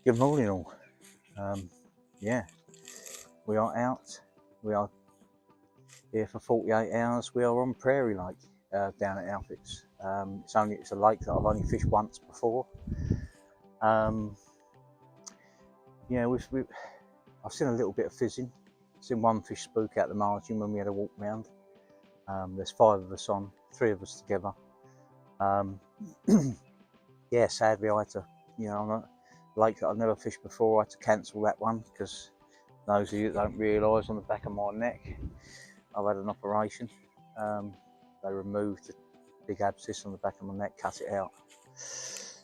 Good morning all. Yeah, we are out. We are here for 48 hours. We are on Prairie Lake down at Elphicks. It's a lake that I've only fished once before. Yeah, I've seen a little bit of fizzing. Seen one fish spook out the margin when we had a walk round. There's 5 of us on, 3 of us together. Yeah, sadly I had to, on a lake that I've never fished before, I had to cancel that one because those of you that don't realise, on the back of my neck I've had an operation. They removed the big abscess on the back of my neck, cut it out.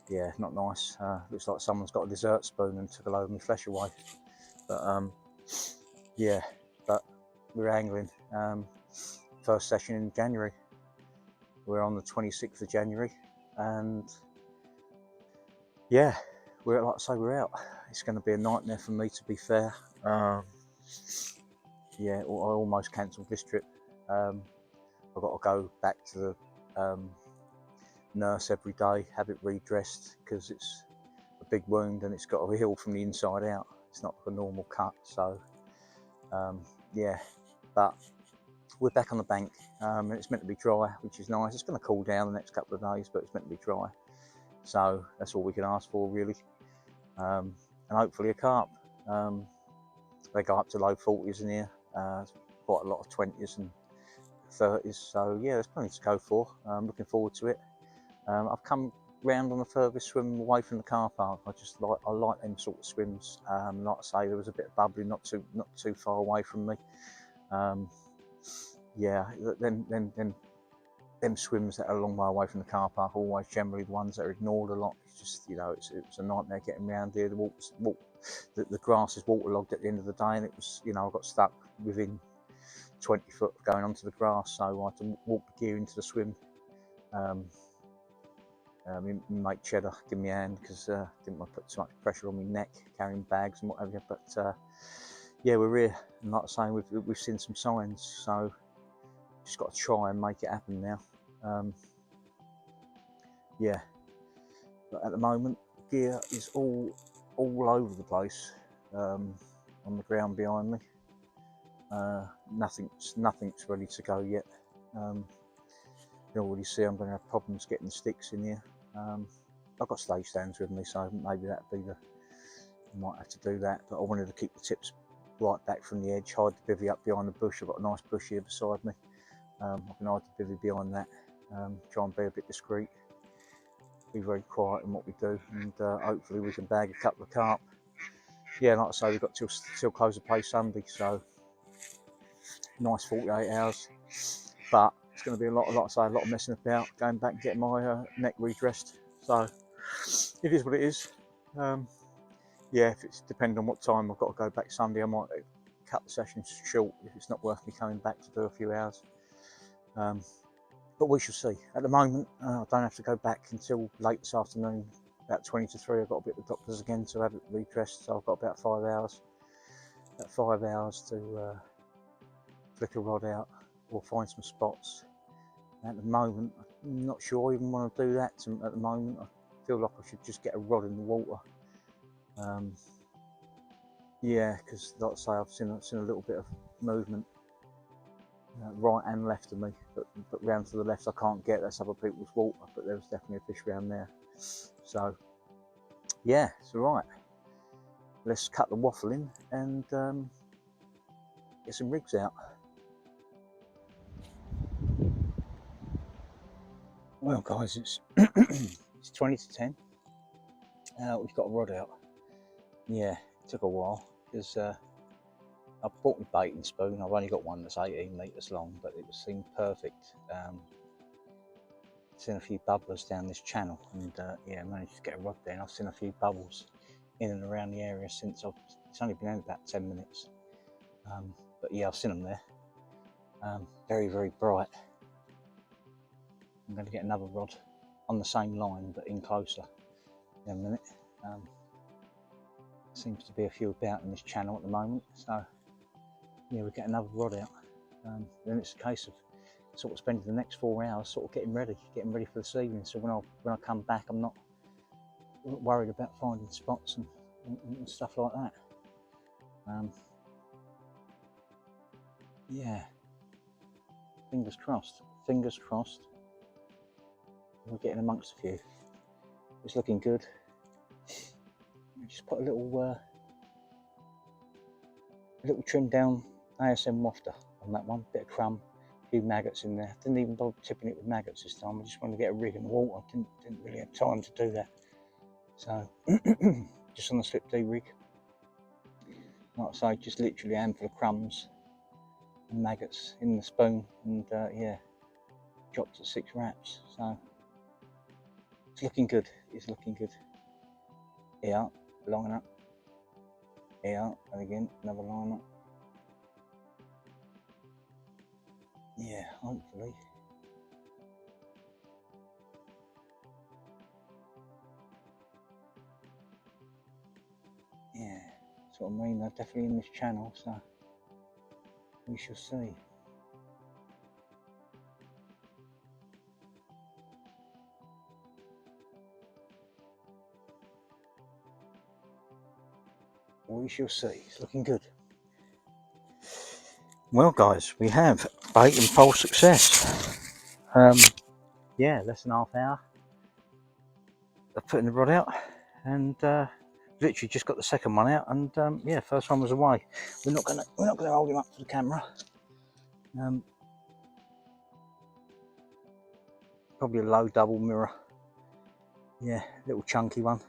Yeah, not nice. Looks like someone's got a dessert spoon and took a load of my flesh away. But yeah, but we're angling. First session in January. We're on the 26th of January, and yeah, we're we're out. It's going to be a nightmare for me, to be fair. Yeah, I almost cancelled this trip. I've got to go back to the nurse every day, have it redressed because it's a big wound and it's got to heal from the inside out. It's not a normal cut, so yeah. But we're back on the bank, and it's meant to be dry, which is nice. It's going to cool down the next couple of days, but it's meant to be dry, so that's all we can ask for, really. And hopefully a carp. They go up to low 40s in here, quite a lot of 20s and 30s, so yeah, there's plenty to go for. I'm looking forward to it. I've come round on the furthest swim away from the car park. I like them sort of swims. Like I say, there was a bit of bubbling not too far away from me. Yeah, them swims that are a long way away from the car park are always generally the ones that are ignored a lot. It's just, it's a nightmare getting around here. The grass is waterlogged at the end of the day, and it was, I got stuck within 20 foot going onto the grass, so I had to walk the gear into the swim. My mate Cheddar give me a hand because I didn't want to put too much pressure on my neck carrying bags and what have you. But yeah, we're here, and like I say, we've seen some signs, so just got to try and make it happen now. Yeah, but at the moment, gear is all over the place on the ground behind me. Nothing's ready to go yet. You can already see I'm going to have problems getting the sticks in here. I've got stage stands with me, so maybe that'd be I might have to do that, but I wanted to keep the tips right back from the edge, hide the bivvy up behind the bush. I've got a nice bush here beside me. I can hide the bivvy behind that, try and be a bit discreet, be very quiet in what we do, and hopefully we can bag a couple of carp. Yeah, like I say, we've got till close of play Sunday, so nice 48 hours, but it's going to be a lot of messing about, going back and getting my neck redressed. So it is what it is. Yeah, if it's depending on what time I've got to go back Sunday, I might cut the sessions short if it's not worth me coming back to do a few hours. But we shall see. At the moment, I don't have to go back until late this afternoon, about 20 to 3. I've got to be at the doctor's again to have it redressed, so I've got about 5 hours. About 5 hours to flick a rod out or find some spots. At the moment, I'm not sure I even want to do that. At the moment, I feel like I should just get a rod in the water. Yeah, because like I say, I've seen a little bit of movement right and left of me, but round to the left I can't get. That's other people's water, but there was definitely a fish around there. So yeah, it's all right. Let's cut the waffle in and get some rigs out. Well, guys, it's it's 20 to 10. We've got a rod out. Yeah, it took a while because I bought my baiting spoon. I've only got one that's 18 metres long, but it seemed perfect. Seen a few bubblers down this channel, and yeah, managed to get a rod there. I've seen a few bubbles in and around the area since it's only been out about 10 minutes. But yeah, I've seen them there. Very, very bright. I'm going to get another rod on the same line, but in closer in a minute. Seems to be a few about in this channel at the moment, so yeah, we'll get another rod out. Then it's a case of sort of spending the next 4 hours sort of getting ready for this evening. So when I come back, I'm not worried about finding spots and and stuff like that. Yeah, fingers crossed. Fingers crossed. We're getting amongst a few. It's looking good. Just put a little trim down ASM wafter on that one. Bit of crumb, a few maggots in there. Didn't even bother tipping it with maggots this time. I just wanted to get a rig in the water. Didn't really have time to do that. So just on the slip D rig. Like I say, just literally a handful of crumbs and maggots in the spoon, and yeah, dropped at 6 wraps. So it's looking good. It's looking good. Here, line up. Here, and again, another line up. Yeah, hopefully. Yeah, that's what I mean. They're definitely in this channel, so we shall see. We shall see. It's looking good. Well, guys, we have bait and pole success. Yeah, less than half hour of putting the rod out, and literally just got the second one out, and yeah, first one was away. We're not gonna hold him up to the camera. Probably a low double mirror. Yeah, little chunky one.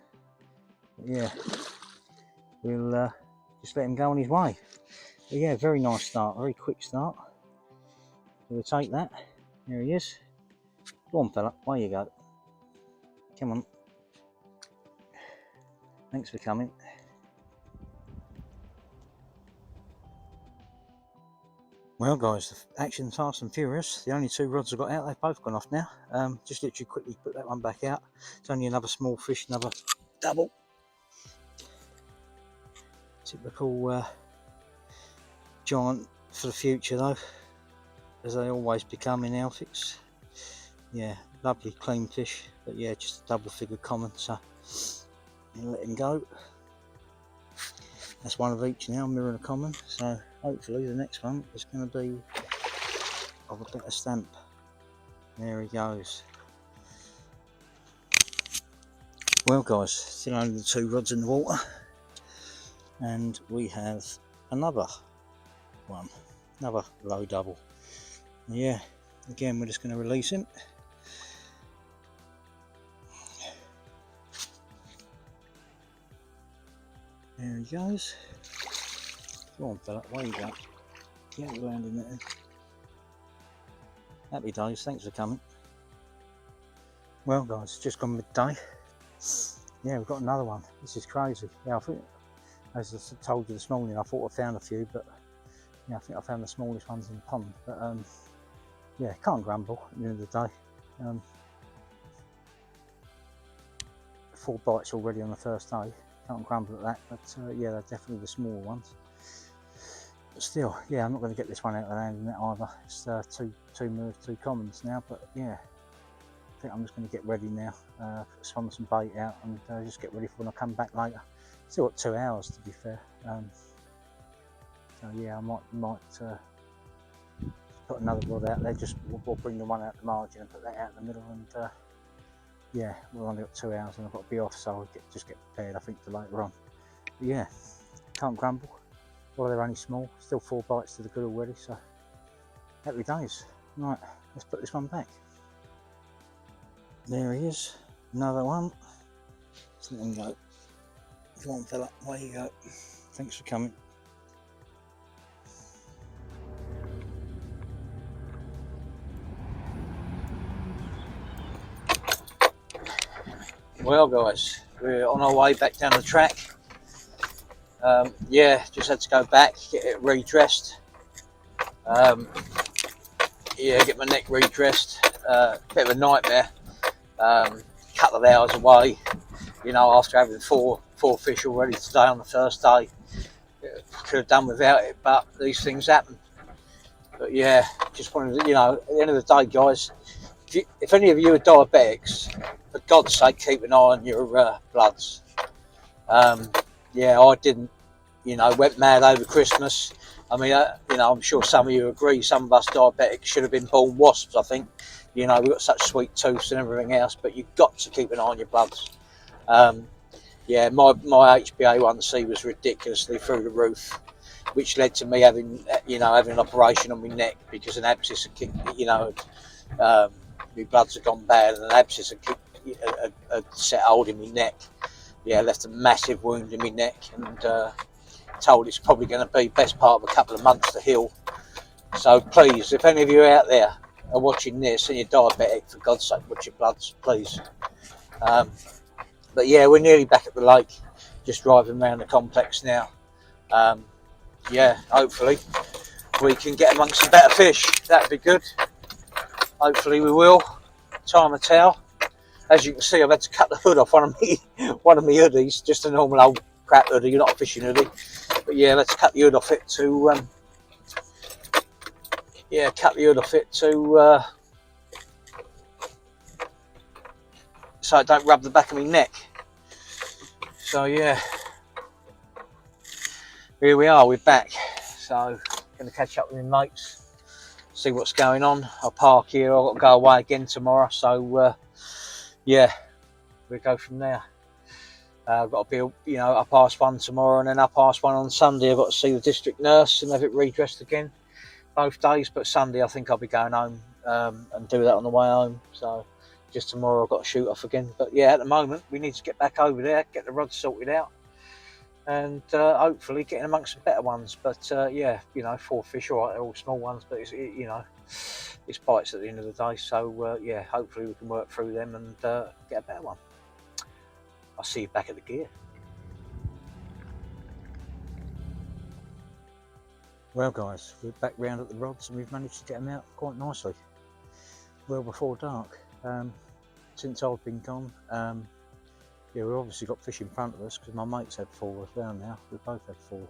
But yeah, we'll just let him go on his way. But yeah, very nice start, very quick start. So we'll take that. There he is. Go on, fella, away you go. Come on. Thanks for coming. Well, guys, the action's fast and furious. The only 2 rods I got out, they've both gone off now. Just literally quickly put that one back out. It's only another small fish, another double. Typical giant for the future, though, as they always become in Elphicks. Yeah, lovely clean fish, but yeah, just a double figure common. So I'll let him go. That's one of each now, mirror and a common. So hopefully the next one is going to be of a better stamp. There he goes. Well, guys, still only the 2 rods in the water, and we have another one, another low double. Yeah, again, we're just going to release him. There he goes. Go on, fella, away you go. Get it landing there. Happy days, thanks for coming. Well, guys, just gone midday. Yeah, we've got another one. This is crazy. Yeah, I think, as I told you this morning, I thought I found a few, but yeah, I think I found the smallest ones in the pond. But yeah, can't grumble at the end of the day. 4 bites already on the first day. Can't grumble at that, but yeah, they're definitely the smaller ones. But still, yeah, I'm not going to get this one out of the landing net either. It's two mirrors, 2 commons now, but yeah, I think I'm just going to get ready now, swim some bait out, and just get ready for when I come back later. Still got 2 hours, to be fair. So yeah, I might put another rod out there. Just we'll bring the one out the margin and put that out in the middle, and yeah, we've only got 2 hours and I've got to be off, so I'll just get prepared, I think, for later on. But yeah, can't grumble. Well, they're only small, still 4 bites to the good already, so happy days. Right, let's put this one back. There he is, another one. Let's let him go. Come on, fella, away you go. Thanks for coming. Well, guys, we're on our way back down the track. Yeah, just had to go back, get it redressed. Yeah, get my neck redressed. Bit of a nightmare. Couple of hours away, you know, after having four fish already today on the first day. Could have done without it, but these things happen. But yeah, just wanted to, you know, at the end of the day, guys, if any of you are diabetics, for God's sake, keep an eye on your bloods. yeah, I didn't, you know, went mad over Christmas. I mean, you know, I'm sure some of you agree. Some of us diabetics should have been born wasps. I think, you know, we've got such sweet tooths and everything else, but you've got to keep an eye on your bloods. Yeah, my HbA1c was ridiculously through the roof, which led to me having, you know, having an operation on my neck because an abscess had kicked, you know, my bloods had gone bad and an abscess had set hold in my neck. Yeah, left a massive wound in my neck, and told it's probably going to be best part of a couple of months to heal. So please, if any of you out there are watching this and you're diabetic, for God's sake, watch your bloods, please. But yeah, we're nearly back at the lake, just driving around the complex now. Yeah, hopefully we can get amongst some better fish. That'd be good. Hopefully we will. Time will tell. As you can see, I've had to cut the hood off one of my hoodies, just a normal old crap hoodie, not a fishing hoodie. But yeah, let's cut the hood off it to so it don't rub the back of my neck. So yeah, here we are, we're back. So going to catch up with my mates, see what's going on. I'll park here. I've got to go away again tomorrow, so yeah, we'll go from there. I've got to be, you know, up past 1 tomorrow, and then up past 1 on Sunday. I've got to see the district nurse and have it redressed again both days, but Sunday I think I'll be going home and do that on the way home. So just tomorrow I've got to shoot off again. But yeah, at the moment we need to get back over there, get the rods sorted out, and hopefully get in amongst some better ones. But yeah, you know, 4 fish, all right, they're all small ones, but you know, it's bites at the end of the day. So yeah, hopefully we can work through them and get a better one. I'll see you back at the gear. Well guys, we're back round at the rods and we've managed to get them out quite nicely, well before dark. Since I've been gone, yeah, we've obviously got fish in front of us because my mates had 4 as well now. We both had 4.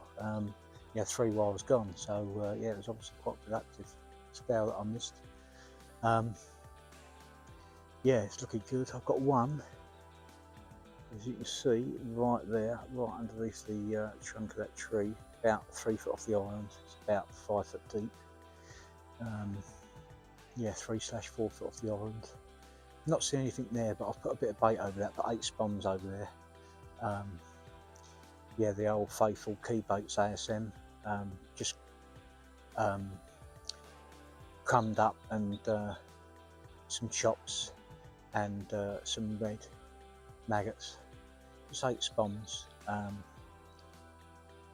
Yeah, 3 while I was gone, so yeah, it was obviously quite productive spell that I missed. Yeah, it's looking good. I've got one, as you can see, right there, right underneath the trunk of that tree, about 3 foot off the island. It's about 5 foot deep. Yeah, 3/4 foot off the island. Not seeing anything there, but I've put a bit of bait over that. Put 8 spoms over there. Yeah, the old faithful key baits ASM. Just crumbed up and some chops and some red maggots. Just 8 spoms.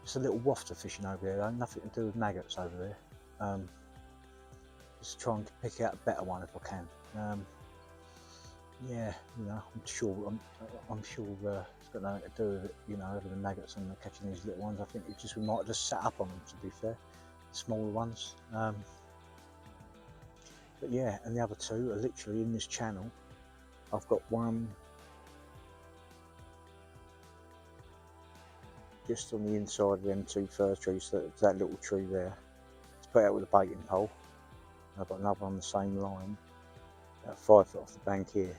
Just a little waft of fishing over there though, nothing to do with maggots over there. Just try and pick out a better one if I can. Yeah, you know, I'm sure it's got nothing to do with it, you know, over the maggots and catching these little ones. I think it's just we might have just sat up on them, to be fair, the smaller ones. But yeah, and the other 2 are literally in this channel. I've got one just on the inside of them 2 fir trees, that little tree there. It's put out with a baiting pole. I've got another on the same line, about 5 foot off the bank here.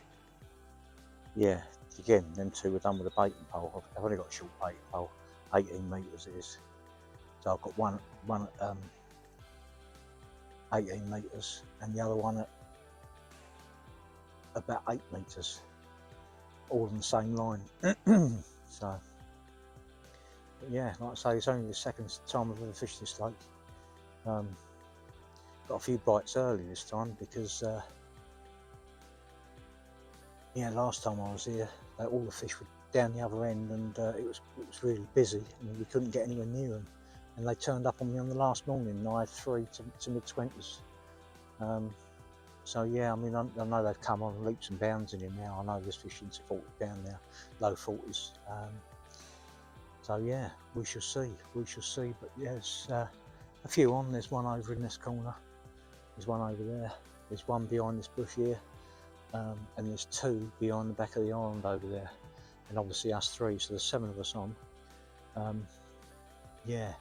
Yeah, again, them 2 were done with a baiting pole. I've only got a short baiting pole, 18 metres it is. So I've got one at 18 metres and the other one at about 8 metres, all on the same line. So, but yeah, like I say, it's only the 2nd time I've ever fished this lake. Got a few bites early this time because yeah, last time I was here, all the fish were down the other end, and it was really busy, and we couldn't get anywhere near them. And they turned up on me on the last morning, and I had 3 to mid 20s. So yeah, I mean, I know they've come on leaps and bounds in here now. I know this fishing's 40 pound now, low 40s. So yeah, we shall see. We shall see. But yeah, there's a few on. There's one over in this corner. There's one over there. There's one behind this bush here. And there's 2 behind the back of the island over there, and obviously us 3, so there's 7 of us on. Yeah,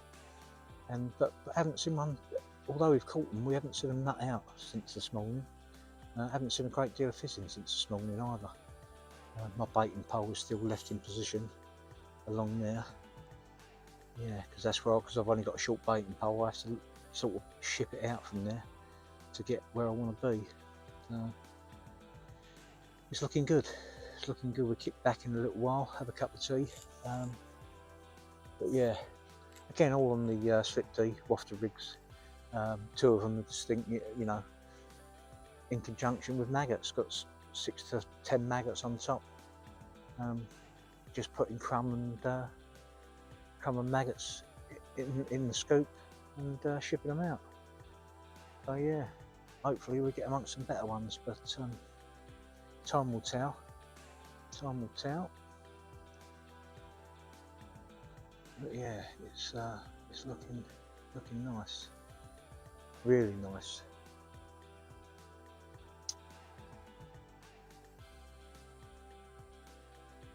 and but I haven't seen one, although we've caught them, we haven't seen them nut out since this morning. Haven't seen a great deal of fishing since this morning either. My baiting pole is still left in position along there. yeah, because that's where, because I've only got a short baiting pole, I have to sort of ship it out from there to get where I want to be. So it's looking good. It's looking good. We'll kick back in a little while, have a cup of tea. But yeah, again, all on the slip D wafter rigs. 2 of them are distinct, you know, in conjunction with maggots. Got 6 to 10 maggots on top. Just putting crumb and maggots in the scoop and shipping them out. So yeah, hopefully we get amongst some better ones, but time will tell. Time will tell. But yeah, it's looking nice, really nice.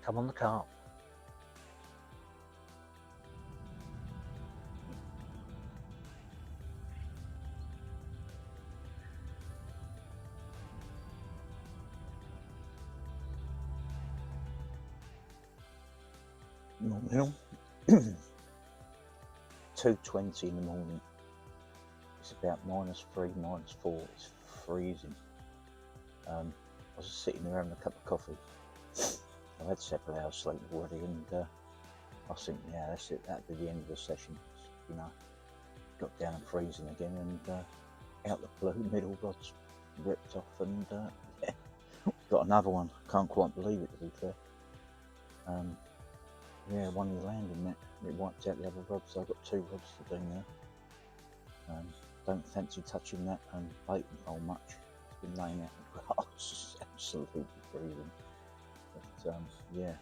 Come on the carp. Morning. 2:20 in the morning. It's about -3, -4. It's freezing. I was just sitting there having a cup of coffee. I've had several hours sleep already, and I was thinking, yeah, that's it. That'd be the end of the session. You know, got down and freezing again, and out the blue, middle rod's ripped off, and yeah, got another one. Can't quite believe it, to be fair. Yeah, one of the landing net, it wiped out the other rod, so I've got 2 rods to do now. Don't fancy touching that baiting pole much. It's been laying out in the grass, it's absolutely freezing. But yeah,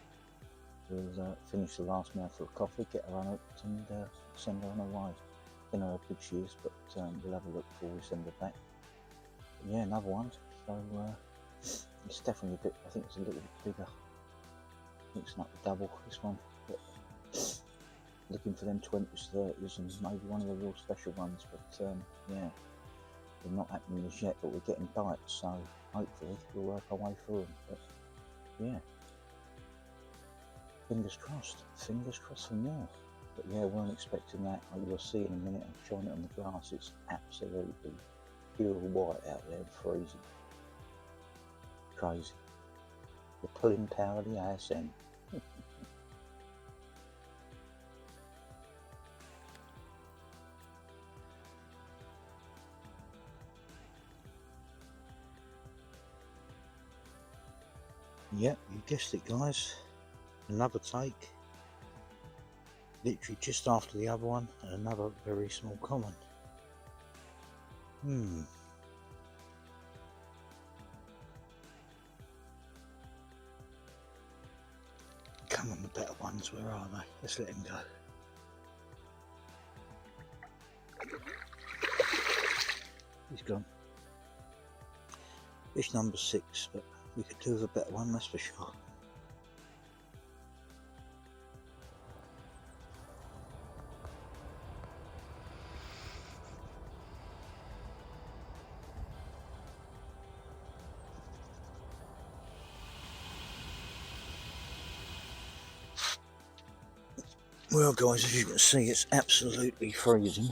we'll finish the last mouthful of coffee, get her unopened, and send her on her way. Don't know how big she is, but we'll have a look before we send her back. But yeah, another one. So it's definitely a bit, I think it's a little bit bigger. I think it's not double, this one. But looking for them 20s, 30s, and maybe one of the real special ones. But yeah, they're not happening as yet, but we're getting bites, so hopefully we'll work our way through them. But yeah, fingers crossed for more. But yeah, weren't expecting that. You'll see in a minute, I'm showing it on the glass, it's absolutely pure white out there, freezing. Crazy. The pulling power of the ASM. Yep, you guessed it, guys. Another take. Literally just after the other one, and another very small common. Come on, the better ones, where are they? Let's let him go. He's gone. Fish number 6, but we could do with a better one, that's for sure. Well guys, as you can see, it's absolutely freezing.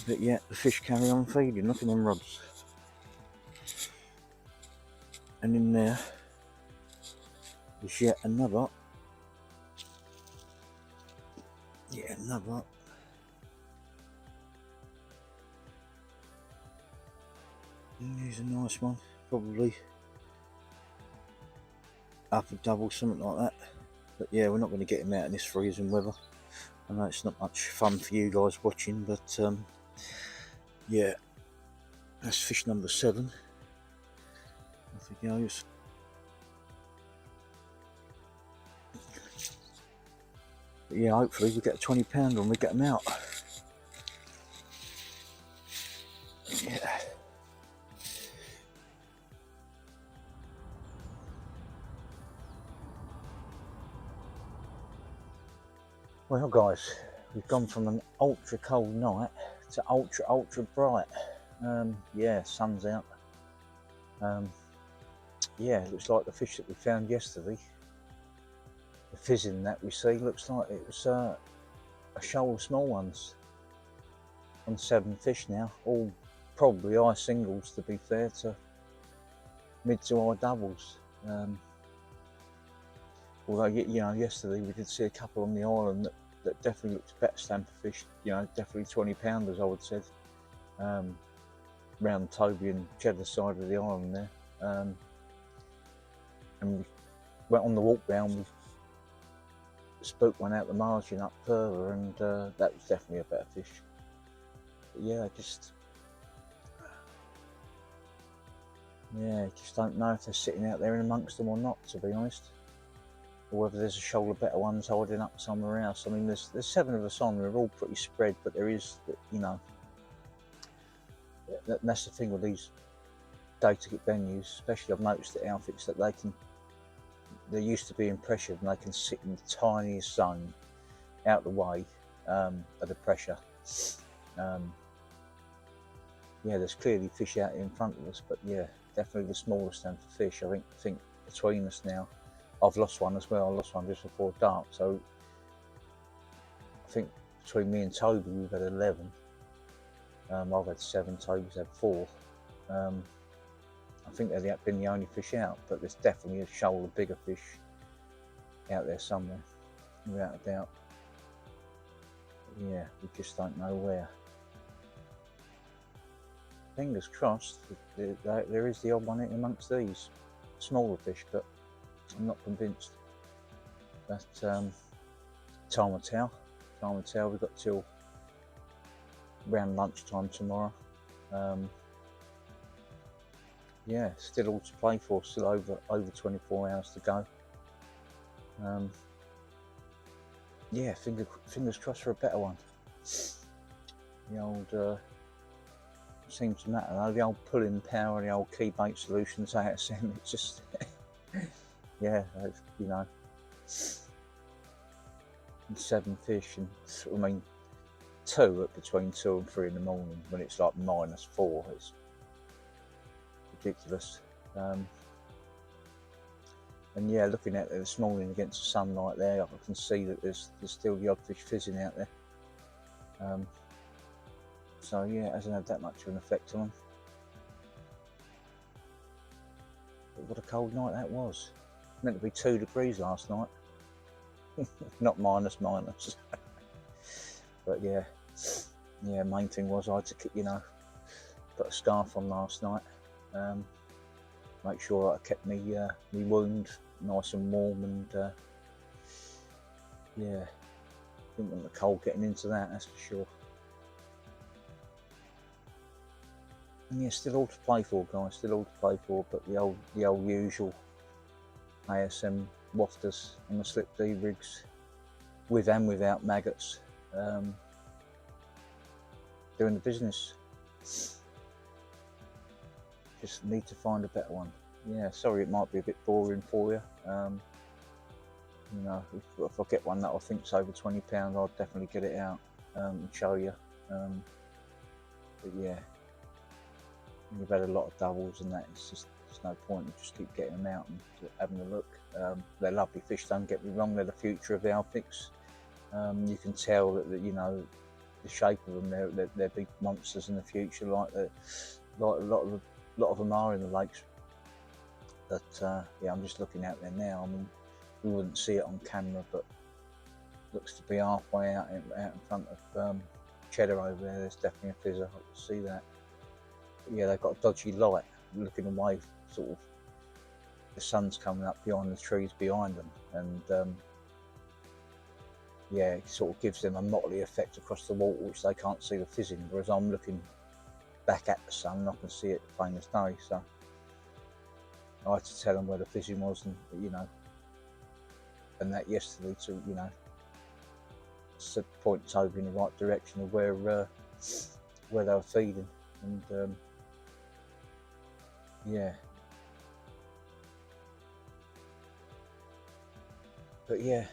But yeah, the fish carry on feeding. Look at them rods. And in there is yet another. Yeah, another. Here's a nice one. Probably up a double, something like that. But yeah, we're not going to get him out in this freezing weather. I know it's not much fun for you guys watching, but yeah, that's fish number 7. Off he goes. But yeah, hopefully we get a 20 pounder and we get them out. Yeah. Well guys, we've gone from an ultra cold night to ultra bright. Yeah, sun's out. Yeah, it looks like the fish that we found yesterday, the fizzing that we see looks like it was a shoal of small ones on 7 fish now, all probably high singles to be fair, to mid to high doubles. Although, you know, yesterday we did see a couple on the island that definitely looked better stamper fish, you know, definitely 20 pounders I would say, round Toby and Cheddar side of the island there. And we went on the walk round, we spooked one out the margin up further, and that was definitely a better fish. But yeah, just don't know if they're sitting out there in amongst them or not, to be honest, or whether there's a shoal of better ones holding up somewhere else. I mean, there's 7 of us on, we're all pretty spread, but there is, you know, that's the thing with these day ticket venues, especially I've noticed at Elphicks, that they're used to being pressured and they can sit in the tiniest zone out the way of the pressure. Yeah, there's clearly fish out in front of us, but yeah, definitely the smallest stand for fish. I think between us now, I've lost one as well. I lost one just before dark, so I think between me and Toby we've had 11. I've had 7, Toby's had 4. I think they've been the only fish out, but there's definitely a shoal of bigger fish out there somewhere, without a doubt. But yeah, we just don't know where. Fingers crossed, there is the odd one in amongst these smaller fish, but I'm not convinced. But time will tell. Time will tell. We've got till around lunchtime tomorrow. Yeah, still all to play for. Still over 24 hours to go. Yeah, fingers crossed for a better one. The old seems to matter though. The old pulling power, the old key bait solutions ASM. It's just yeah, you know, 7 fish, and I mean 2 at between 2 and 3 in the morning when it's like -4. It's ridiculous. And yeah, looking at it this morning against the sunlight there, I can see that there's still the odd fish fizzing out there. So yeah, it hasn't had that much of an effect on them. But what a cold night that was. Meant to be 2 degrees last night. Not minus. But yeah, main thing was I had to, you know, put a scarf on last night. Make sure I kept me wound nice and warm, and yeah, didn't want the cold getting into that, that's for sure. And yeah, still all to play for, guys, still all to play for, but the old usual ASM wafters and the slip D rigs, with and without maggots, doing the business. Just need to find a better one. Yeah, sorry it might be a bit boring for you. You know, if I get one that I think's over £20, I'll definitely get it out and show you. But yeah, you've had a lot of doubles and that, it's just, there's no point, you just keep getting them out and having a look. They're lovely fish, don't get me wrong, they're the future of the Elphicks. You can tell that, you know, the shape of them, they're big monsters in the future, like a lot of them are in the lakes. But yeah, I'm just looking out there now. I mean, we wouldn't see it on camera, but looks to be halfway out in front of Cheddar over there. There's definitely a fizzer, I can see that. But yeah, they've got a dodgy light looking away, sort of the sun's coming up behind the trees behind them, and yeah, it sort of gives them a motley effect across the water, which they can't see the fizzing, whereas I'm looking back at the sun and I can see it plain as day. So I had to tell them where the fizzing was, and you know, and that yesterday to, you know, point Toby in the right direction of where they were feeding, and yeah. But yeah,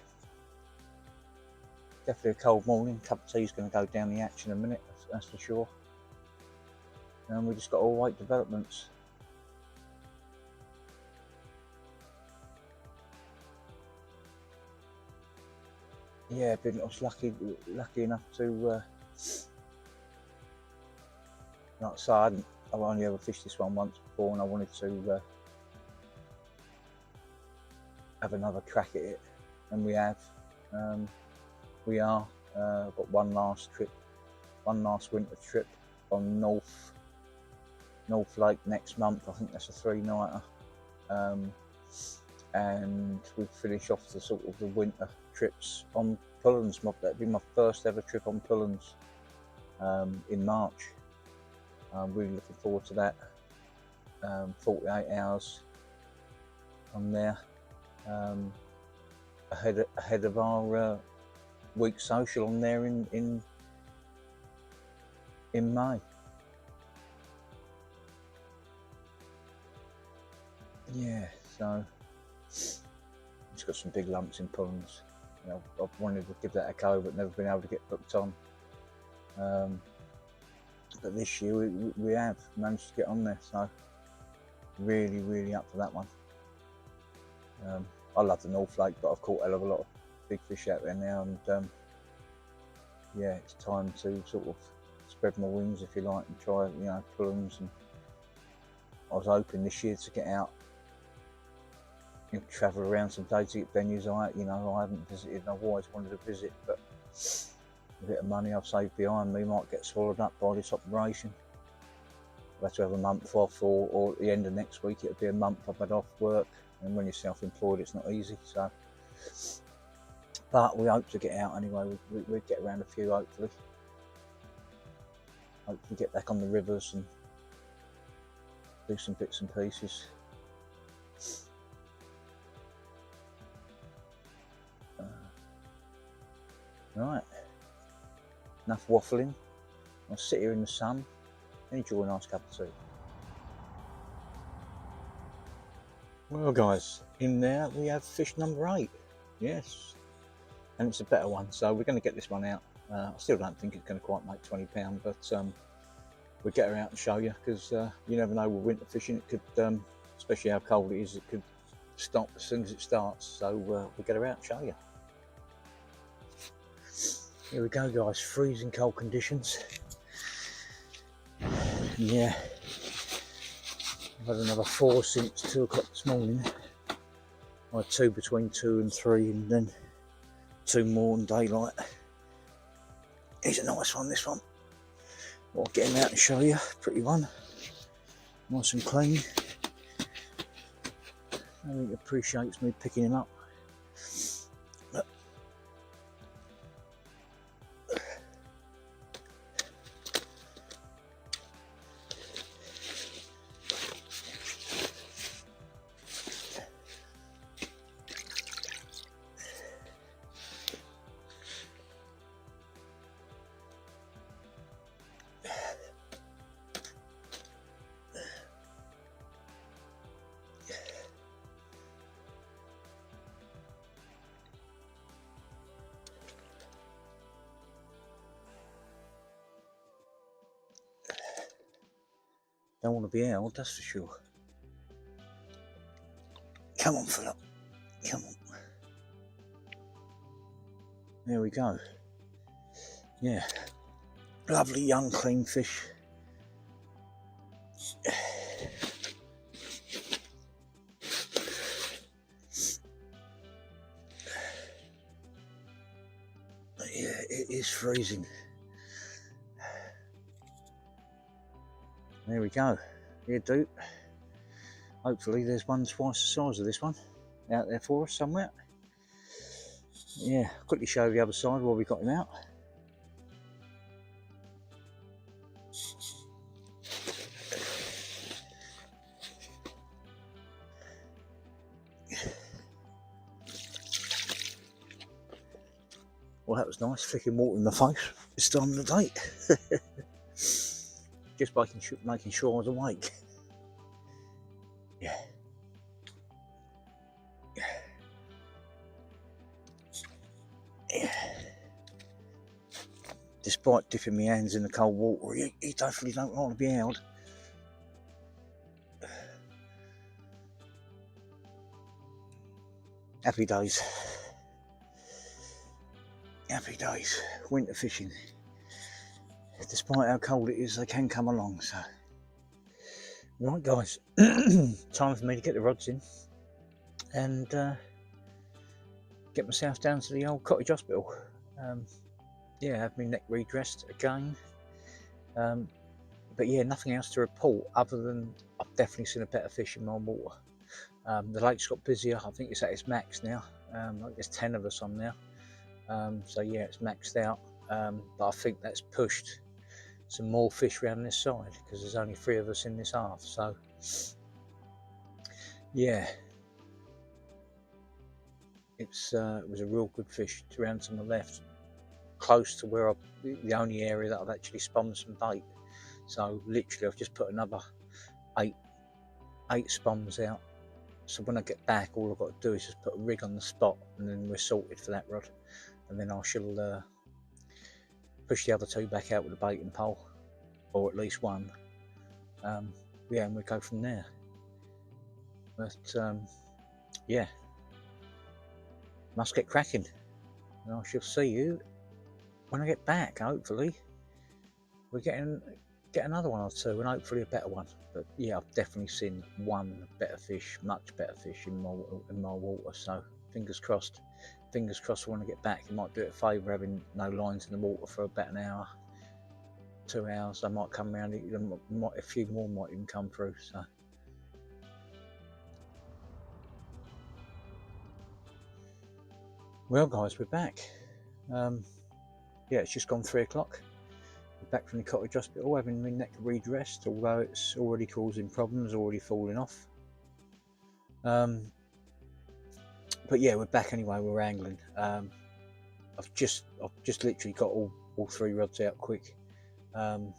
definitely a cold morning. Cup of tea's going to go down the hatch in a minute, that's for sure. And we just got all white developments. yeah, I was lucky enough to, like I say, I've only ever fished this one once before, and I wanted to have another crack at it, and we have. We are. Got one last winter trip on North Lake next month. I think that's a 3-nighter. And we finish off the sort of the winter trips on Pullens. That'd be my first ever trip on Pullens in March. I'm really looking forward to that. 48 hours on there, ahead of our week social on there in May. Yeah, so it's got some big lumps in Pullens. You know, I've wanted to give that a go, but never been able to get booked on. But this year we have managed to get on there, so really up for that one. I love the North Lake, but I've caught a hell of a lot of big fish out there now, and yeah, it's time to sort of spread my wings, if you like, and try, you know, Pullens. And I was hoping this year to get out, you know, travel around some days to get venues I haven't visited. I've always wanted to visit, but a bit of money I've saved behind me might get swallowed up by this operation. I'll have to have a month off, or at the end of next week it'll be a month I've had off work, and when you're self-employed it's not easy. So, but we hope to get out anyway. We'll get around a few, hopefully get back on the rivers and do some bits and pieces. Right, enough waffling. I'll sit here in the sun and enjoy a nice cup of tea. Well guys, in there we have fish number 8. Yes, and it's a better one, so we're going to get this one out. I still don't think it's going to quite make £20, but we'll get her out and show you, because you never know with winter fishing. It could, especially how cold it is, it could stop as soon as it starts. So we'll get her out and show you. Here we go guys, freezing cold conditions. Yeah, I've had another 4 since 2 o'clock this morning. I had 2 between 2 and 3, and then 2 more in daylight. He's a nice one, this one. I'll get him out and show you. Pretty one, nice and clean. I think he appreciates me picking him up. But don't want to be held, that's for sure. Come on, fella. Come on. There we go. Yeah. Lovely young clean fish. Yeah, it is freezing. There we go. Here, dude. Hopefully there's one twice the size of this one out there for us somewhere. Yeah, quickly show the other side while we got him out. Well, that was nice, flicking water in the face this time of the day. Just making sure I was awake. Yeah. Yeah. Despite dipping my hands in the cold water, he definitely don't want to be held. Happy days. Happy days, winter fishing. Despite how cold it is, they can come along. So, right, guys, time for me to get the rods in and get myself down to the old cottage hospital. Yeah, have my neck redressed again. But yeah, nothing else to report other than I've definitely seen a better fish in my water. The lake's got busier. I think it's at its max now. I think there's 10 of us on now. So yeah, it's maxed out. But I think that's pushed some more fish around this side because there's only 3 of us in this half. So yeah, it was a real good fish around to my left, close to where the only area that I've actually spun some bait. So literally, I've just put another eight spums out. So when I get back, all I've got to do is just put a rig on the spot, and then we're sorted for that rod. And then I shall push the other 2 back out with a baiting pole, or at least one. Yeah, and we go from there. But yeah, must get cracking, and I shall see you when I get back. Hopefully, we're get another one or 2, and hopefully a better one. But yeah, I've definitely seen one better fish, much better fish in my water. So fingers crossed. Fingers crossed when I get back. It might do it a favour having no lines in the water for about an hour, 2 hours. They might come around. A few more might even come through. So. Well, guys, we're back. Yeah, it's just gone 3 o'clock. We're back from the cottage hospital, having my neck redressed, although it's already causing problems, already falling off. But yeah, we're back anyway. We're angling. I've just literally got all 3 rods out quick. Definitely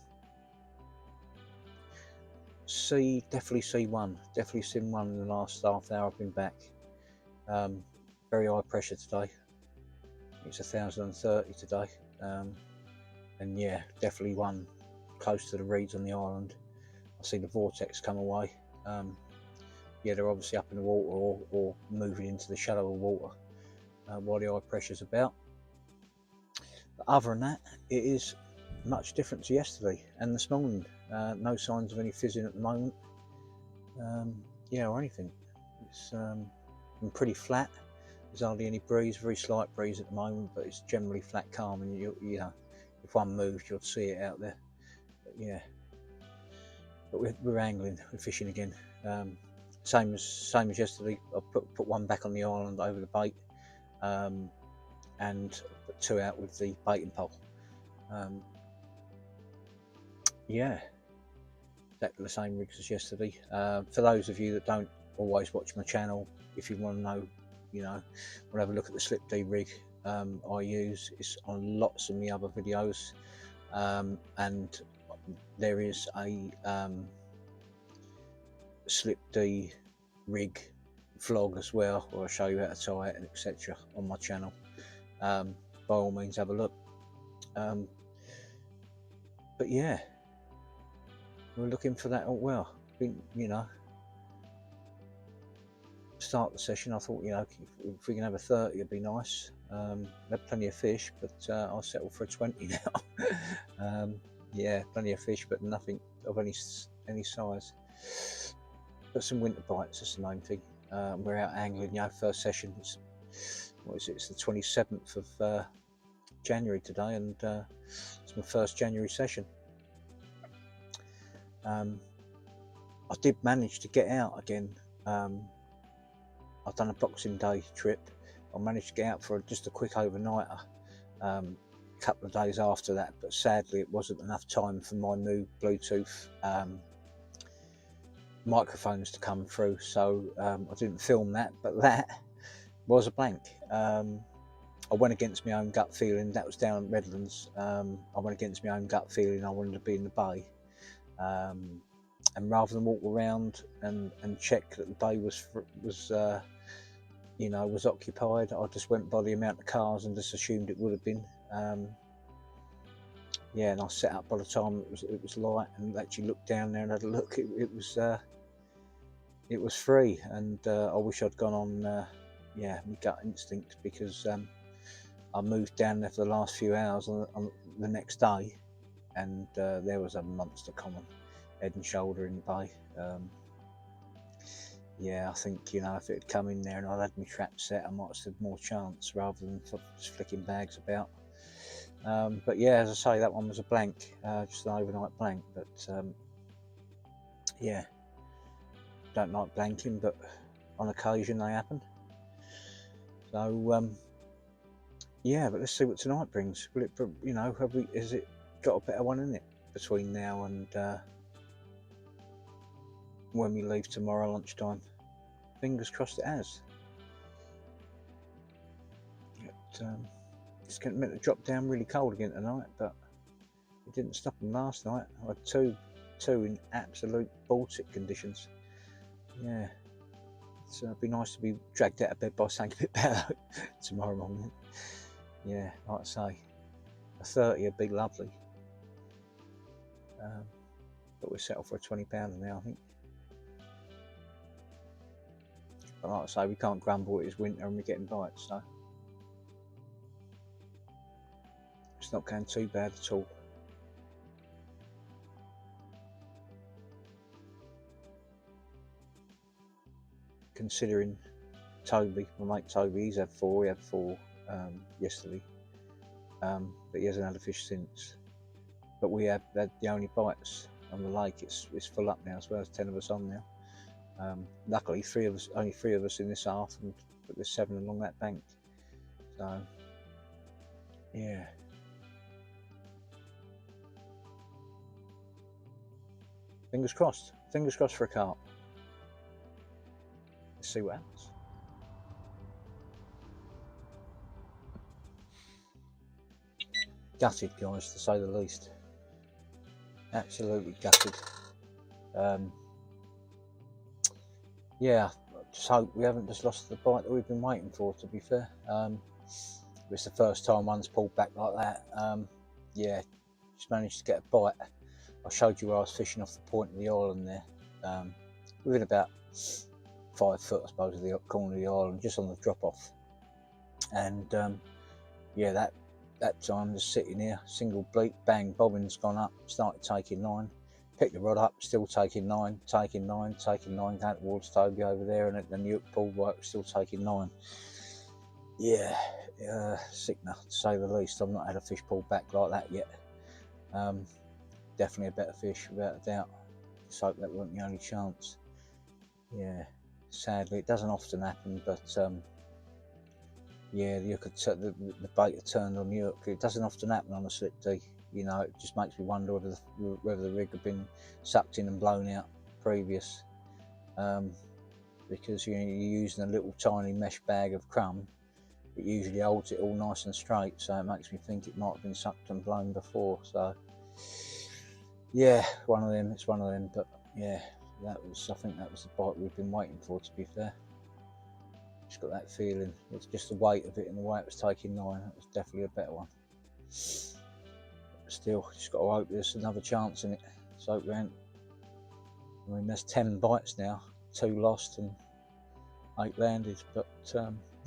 see one. Definitely seen one in the last half hour I've been back. Very high pressure today. It's 1,030 today. And yeah, definitely one close to the reeds on the island. I see the vortex come away. Yeah, they're obviously up in the water or moving into the shallower water while the high pressure's about. But other than that, it is much different to yesterday and this morning. No signs of any fizzing at the moment. Yeah, or anything. It's been pretty flat. There's hardly any breeze, very slight breeze at the moment, but it's generally flat calm, and you know, if one moves, you'll see it out there. But yeah, but we're angling, we're fishing again. Same as yesterday. I put one back on the island over the bait, and put 2 out with the baiting pole. Yeah, exactly the same rigs as yesterday. For those of you that don't always watch my channel, if you want to know, you know, we'll have a look at the slip D rig I use. It's on lots of my other videos, and there is a slip D rig vlog as well, where I show you how to tie it and etc. on my channel. By all means, have a look. But yeah, we're looking for that. Well, you know, start the session, I thought, you know, if we can have a 30, it'd be nice. We had plenty of fish, but I'll settle for a 20 now. Yeah, plenty of fish, but nothing of any size. But some winter bites, that's the main thing. We're out angling, you know, first session. What is it? It's the 27th of January today, and it's my first January session. I did manage to get out again. I've done a Boxing Day trip. I managed to get out for just a quick overnighter a couple of days after that, but sadly it wasn't enough time for my new Bluetooth microphones to come through, so I didn't film that, but that was a blank. I went against my own gut feeling. That was down at Redlands. I went against my own gut feeling. I wanted to be in the bay, and rather than walk around and check that the bay was you know, was occupied, I just went by the amount of cars and just assumed it would have been. Yeah, and I set up by the time it was light, and actually looked down there and had a look. It was free, and I wish I'd gone on. Yeah, my gut instinct, because I moved down there for the last few hours on the next day, and there was a monster common, head and shoulder in the bay. Yeah, I think, you know, if it had come in there and I'd had my trap set, I might have stood more chance rather than just flicking bags about. But yeah, as I say, that one was a blank, just an overnight blank. But yeah, don't like blanking, but on occasion they happen. So yeah, but let's see what tonight brings. Will it, you know, has it got a better one in it between now and when we leave tomorrow lunchtime? Fingers crossed it has. It's getting meant to drop down really cold again tonight, but it didn't stop them last night. I had two in absolute Baltic conditions. Yeah, it'd be nice to be dragged out of bed by something a bit better tomorrow morning. Yeah, like I say, a 30 would be lovely. But we're settled for a £20 now, I think. But like I say, we can't grumble, it's winter and we're getting bites, so it's not going too bad at all. Considering Toby, my mate Toby, he had four yesterday, but he hasn't had a fish since. But we had the only bites on the lake. It's full up now as well. There's 10 of us on now. Luckily, only three of us in this half, but there's 7 along that bank. So yeah, fingers crossed. Fingers crossed for a carp. Let's see what happens. Gutted, guys, to say the least. Absolutely gutted. Yeah, just hope we haven't just lost the bite that we've been waiting for, to be fair. It's the first time one's pulled back like that. Yeah, just managed to get a bite. I showed you where I was fishing off the point of the island there. Within about 5 foot, I suppose, of the corner of the island, just on the drop off. And yeah, that time just sitting here, single bleak, bang, bobbin's gone up, started taking line. Picked the rod up, still taking line, going towards Toby over there, and then the hook pulled right, still taking 9. Yeah, sickener to say the least. I've not had a fish pulled back like that yet. Definitely a better fish, without a doubt. Just hope that wasn't the only chance. Yeah, sadly it doesn't often happen, but yeah, the bait had turned on the hook. It doesn't often happen on a slip D. You know, it just makes me wonder whether the rig had been sucked in and blown out previous, because you're using a little tiny mesh bag of crumb. It usually holds it all nice and straight, so it makes me think it might have been sucked and blown before. So yeah, it's one of them. But yeah, I think that was the bite we've been waiting for, to be fair. Just got that feeling. It's just the weight of it and the way it was taking 9. It was definitely a better one. Still, just got to hope there's another chance in it. So I mean, there's 10 bites now, 2 lost and 8 landed. But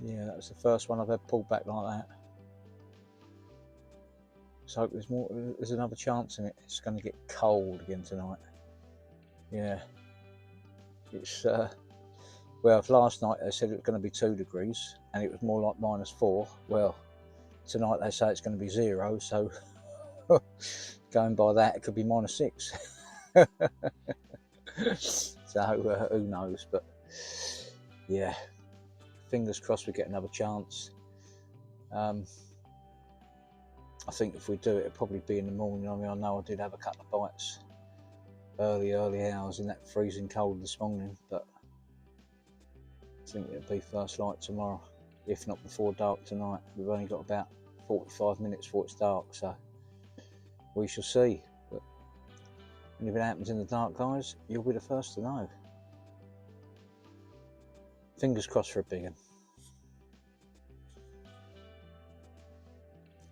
yeah, that was the first one I've had pulled back like that. So there's another chance in it. It's going to get cold again tonight. Yeah, it's well, last night they said it was going to be 2 degrees and it was more like -4. Well, tonight they say it's going to be 0, so going by that, it could be -6. So who knows? But yeah, fingers crossed we get another chance. I think if we do it, it'll probably be in the morning. I mean, I know I did have a couple of bites early hours in that freezing cold this morning, but I think it'll be first light tomorrow, if not before dark tonight. We've only got about 45 minutes before it's dark, so we shall see. But if it happens in the dark, guys, you'll be the first to know. Fingers crossed for a big one.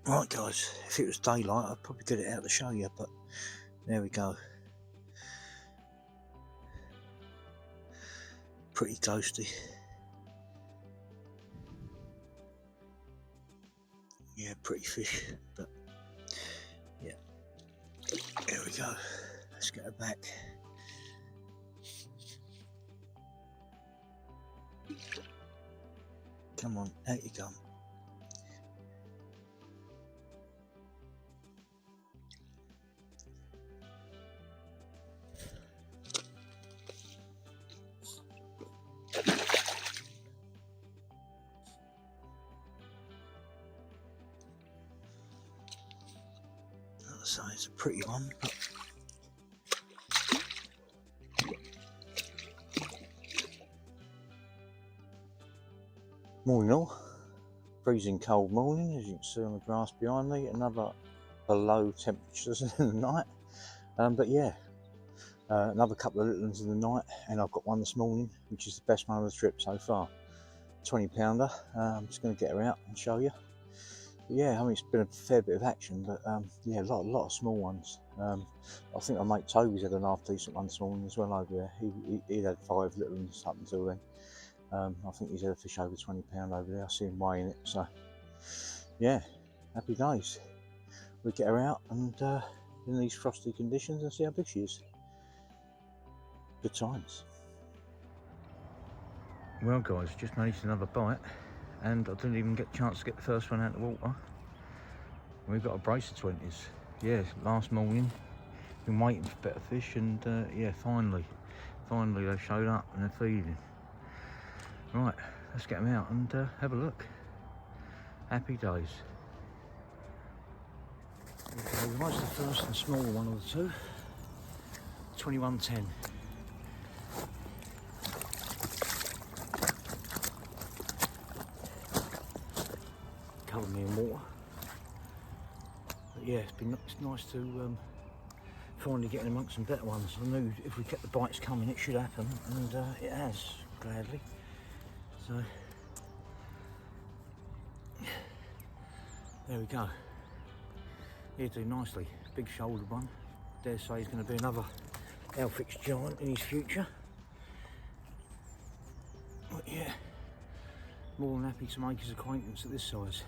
Right, guys, if it was daylight, I'd probably get it out to show you, but there we go. Pretty ghosty. Yeah, pretty fish, but yeah. There we go. Let's get her back. Come on, out you come. So it's a pretty one, but morning all. Freezing cold morning, as you can see on the grass behind me. Another below temperatures in the night, but yeah, another couple of little ones in the night, and I've got one this morning, which is the best one of the trip so far. 20 pounder. I'm just going to get her out and show you. But yeah, I mean, it's been a fair bit of action, but yeah, a lot of small ones. I think my mate Toby's had an half decent one this morning as well over there. He had 5 little ones up until then. I think he's had a fish over 20 pound over there. I see him weighing it, so yeah, happy days. We'll get her out and in these frosty conditions and see how big she is. Good times. Well guys, just managed another bite, and I didn't even get a chance to get the first one out of the water. We've got a brace of 20s. Yeah, last morning, been waiting for better fish, and yeah, finally they showed up and they're feeding. Right, let's get them out and have a look. Happy days. Okay, we was the first and smaller one of the two. 2110. Covered me in water. But yeah, it's nice to finally get in amongst some better ones. I knew if we kept the bites coming it should happen, and it has, gladly. So there we go. He'll do nicely. Big shouldered one. Dare say he's going to be another Elphicks giant in his future. But yeah, more than happy to make his acquaintance at this size,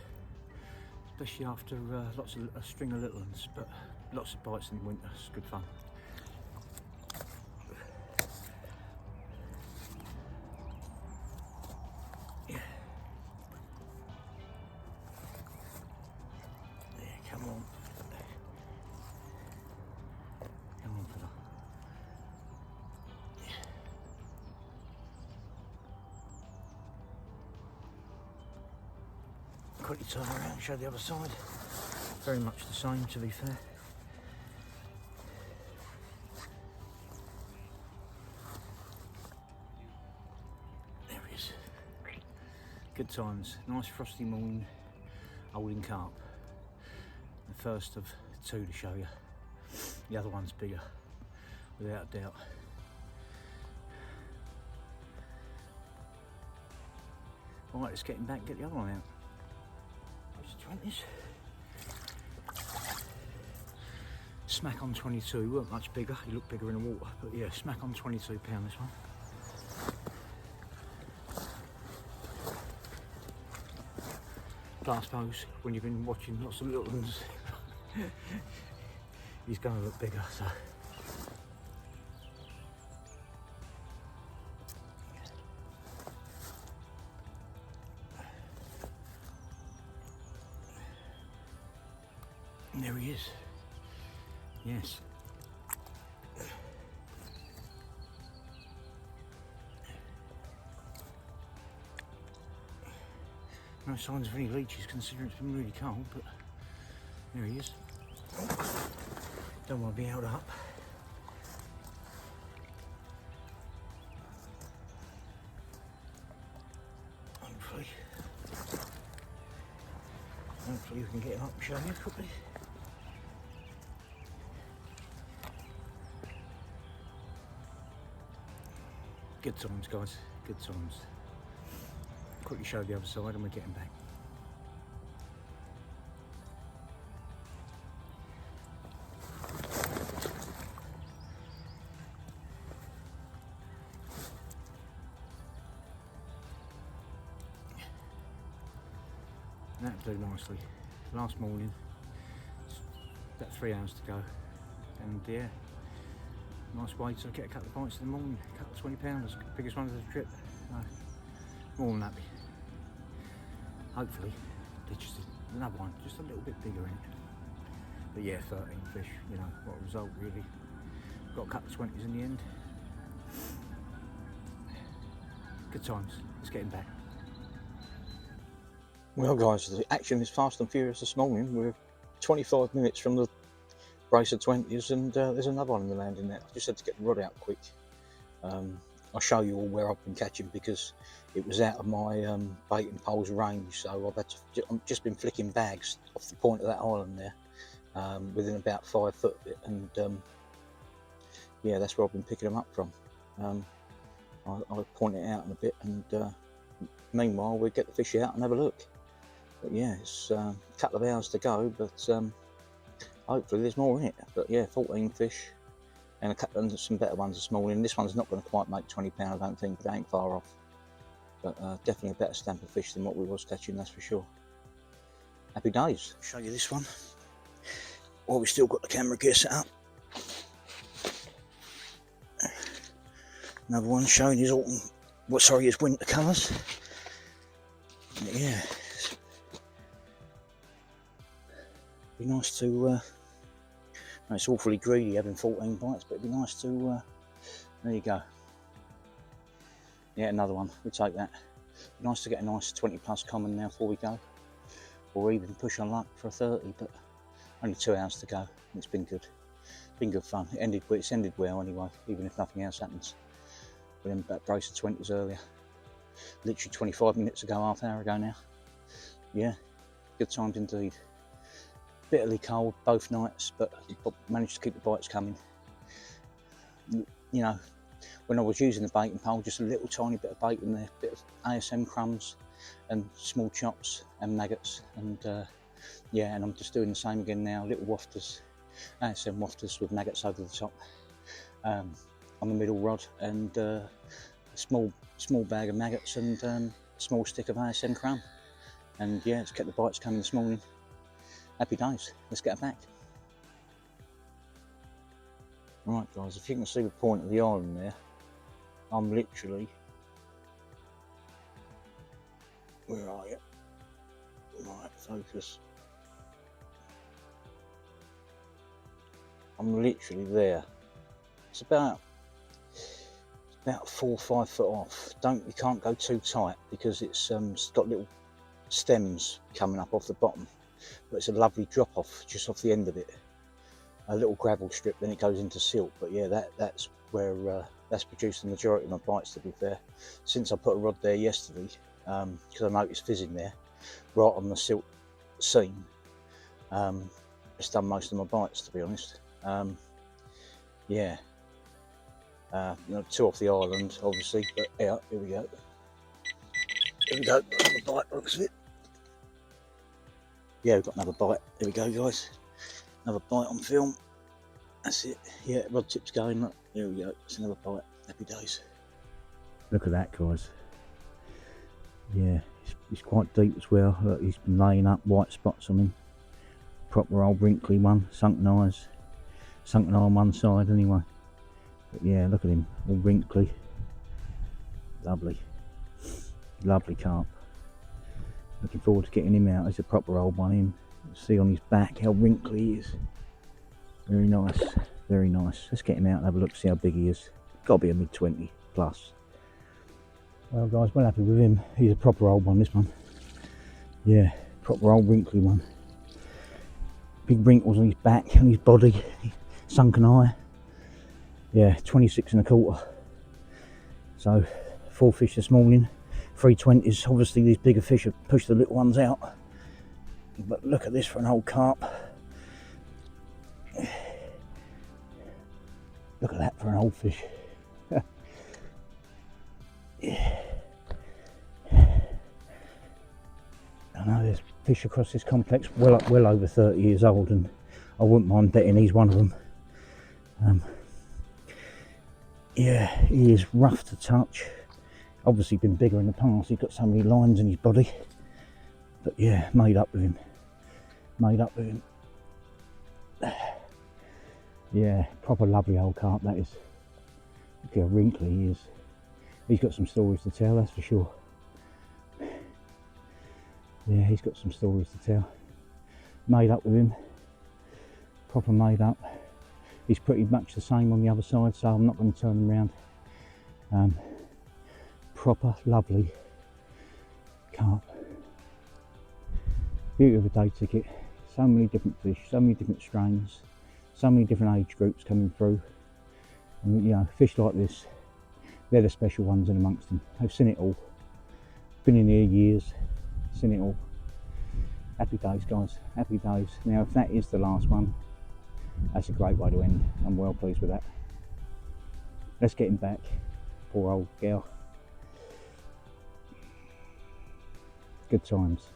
especially after a string of little ones. But lots of bites in the winter. It's good fun. Yeah. Yeah, come on. Come on, fella. Yeah. Quickly turn around and show the other side. Very much the same, to be fair. There he is. Good times. Nice frosty morning holding carp. The first of 2 to show you. The other one's bigger, without a doubt. Right, let's get him back and get the other one out. There's 20s. Smack on 22, weren't much bigger, he looked bigger in the water, but yeah, smack on 22 pound this one. But I suppose when you've been watching lots of little ones, he's going to look bigger, so. And there he is. Yes. No signs of any leeches considering it's been really cold, but there he is. Don't want to be held up. Hopefully we can get him up and show you quickly. Good times, guys, good times. Quickly show the other side and we're getting back. That'll do nicely. last morning. It's about 3 hours to go, and yeah, nice way to get a couple of bites in the morning. A couple of 20 pounders, biggest one of the trip. More than happy. Hopefully, there's just another one, just a little bit bigger in it. But yeah, 13 fish, you know, what a result really. Got a couple of 20s in the end. Good times, let's get him back. Well guys, the action is fast and furious this morning. We're 25 minutes from the brace of 20s, and there's another one in the landing net. I just had to get the rod out quick. I'll show you all where I've been catching because it was out of my baiting pole's range, so I've just been flicking bags off the point of that island there, within about 5 foot of it, and yeah, that's where I've been picking them up from. I'll point it out in a bit, and meanwhile we'll get the fish out and have a look. But yeah, it's a couple of hours to go, but hopefully there's more in it. But yeah, 14 fish and some better ones this morning. This one's not going to quite make 20 pound, I don't think, but it ain't far off. But definitely a better stamp of fish than what we was catching, that's for sure. Happy days. I'll show you this one while we've still got the camera gear set up. Another one showing his autumn, his winter colours. Yeah, be nice to. It's awfully greedy having 14 bites, but it'd be nice to. There you go. Yeah, another one. We'll take that. Be nice to get a nice 20 plus common now before we go, or even push on luck for a 30. But only 2 hours to go. It's been good. Been good fun. It's ended well anyway, even if nothing else happens. We had that brace of 20s earlier. Literally 25 minutes ago, half hour ago now. Yeah, good times indeed. Bitterly cold both nights, but managed to keep the bites coming. You know, when I was using the baiting pole, just a little tiny bit of bait in there, bit of ASM crumbs and small chops and maggots, and yeah, and I'm just doing the same again now. Little wafters, ASM wafters with maggots over the top. On the middle rod, and a small bag of maggots, and a small stick of ASM crumb. And yeah, it's kept the bites coming this morning. Happy days. Let's get back. Right guys, if you can see the point of the island there, I'm literally, where are you? Right, focus. I'm literally there. It's about 4 or 5 foot off. You can't go too tight because it's got little stems coming up off the bottom, but it's a lovely drop off just off the end of it. A little gravel strip, then it goes into silt. But yeah, that's where that's produced the majority of my bites, to be fair. Since I put a rod there yesterday, because I noticed fizzing there, right on the silt seam, it's done most of my bites, to be honest. Yeah. 2 off the island, obviously, but yeah, here we go. Here we go, another bite, looks of it. Yeah, we've got another bite. Here we go, guys. Another bite on film. That's it. Yeah, rod tip's going. Look, here we go. It's another bite. Happy days. Look at that, guys. Yeah, he's quite deep as well. Look, he's been laying up white spots on him. Proper old wrinkly one, sunken eyes. Sunken eye on one side, anyway. But yeah, look at him, all wrinkly. Lovely. Lovely carp. Looking forward to getting him out. He's a proper old one in. See on his back how wrinkly he is. Very nice, very nice. Let's get him out and have a look, see how big he is. Got to be a mid-20 plus. Well guys, well happy with him. He's a proper old one, this one. Yeah, proper old wrinkly one. Big wrinkles on his back, on his body. Sunken eye. Yeah, 26 1/4. So 4 fish this morning, 3 20s. Obviously these bigger fish have pushed the little ones out, but look at this for an old carp. Look at that for an old fish. Yeah. I know there's fish across this complex well over 30 years old, and I wouldn't mind betting he's one of them. Yeah, he is rough to touch. Obviously been bigger in the past. He's got so many lines in his body, but yeah, made up with him. made up with him. Yeah, proper lovely old carp that is. Look how wrinkly he is. He's got some stories to tell, that's for sure. Yeah, he's got some stories to tell. Made up with him, proper made up. He's pretty much the same on the other side, so I'm not going to turn him around. Proper lovely carp. Beauty of a day ticket. So many different fish, so many different strains, so many different age groups coming through. And you know, fish like this, they're the special ones in amongst them. They've seen it all. Been in here years, seen it all. Happy days, guys, happy days. Now, if that is the last one, that's a great way to end. I'm well pleased with that. Let's get him back. Poor old girl. Good times.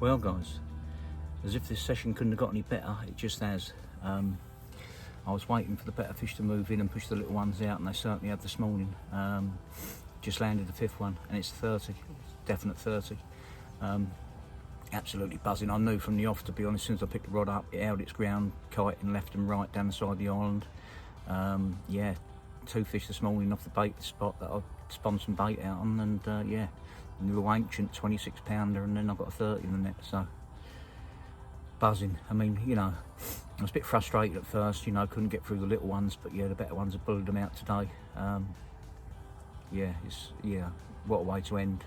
Well, guys, as if this session couldn't have got any better, it just has. I was waiting for the better fish to move in and push the little ones out, and they certainly have this morning. Just landed the fifth one, and it's 30, definite 30. Absolutely buzzing. I knew from the off, to be honest, as soon as I picked the rod up, it held its ground, kiting left and right down the side of the island. Yeah, 2 fish this morning off the bait spot that I spun some bait out on, and yeah, a little ancient 26 pounder, and then I got a 30 in the net, so buzzing. I mean, you know, I was a bit frustrated at first, you know, couldn't get through the little ones, but yeah, the better ones have bullied them out today. Yeah, what a way to end.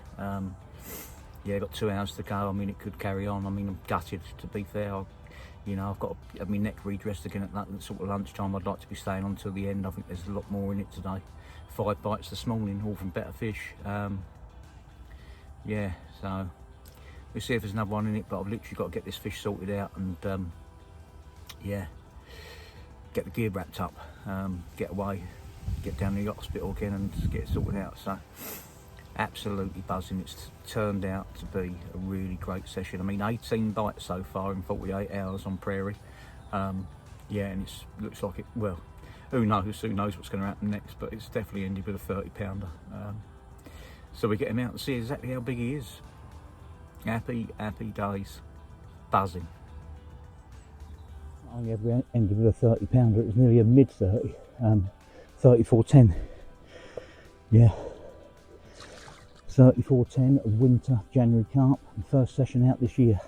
Yeah, got 2 hours to go. I mean, it could carry on. I mean, I'm gutted, to be fair. You know, I've got to have my neck redressed again at that sort of lunchtime. I'd like to be staying on till the end. I think there's a lot more in it today. 5 bites this morning, all from better fish. Yeah, so we'll see if there's another one in it, but I've literally got to get this fish sorted out and yeah, get the gear wrapped up, get away, get down to the hospital again and get it sorted out. So absolutely buzzing. It's turned out to be a really great session. I mean, 18 bites so far in 48 hours on Prairie. Yeah, and it looks like it, well, who knows what's going to happen next, but it's definitely ended with a 30 pounder. So we get him out to see exactly how big he is. Happy days. Buzzing. I only ever ended with a 30 pounder. It was nearly a mid 30, 34.10. Yeah, 34.10 of winter January carp, first session out this year.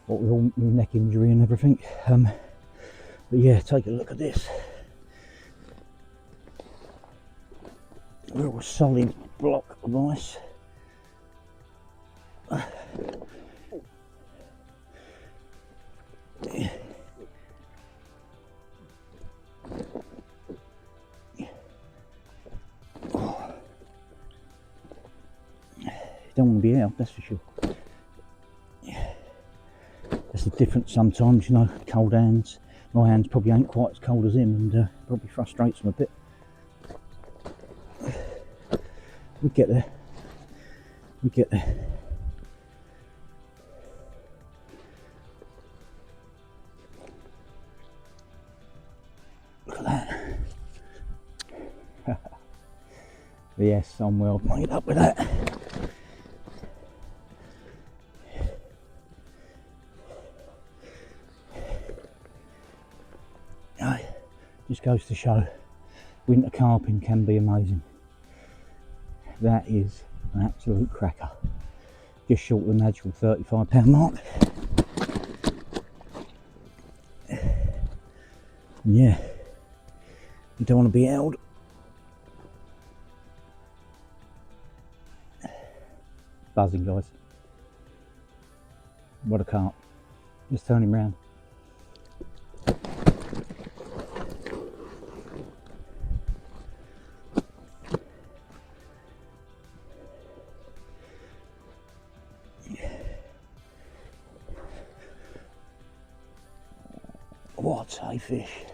What with all my neck injury and everything. But yeah, take a look at this. A real solid block of ice. Don't want to be out, that's for sure. That's the difference sometimes, you know, cold hands. My hands probably ain't quite as cold as him, and probably frustrates him a bit. We get there. We get there. Look at that. Yes, I'm well made up with that. Just goes to show winter carping can be amazing. That is an absolute cracker. Just short of the magical 35 pound mark. And yeah, you don't want to be held. Buzzing, guys. What a carp. Just turn him round. What a fish.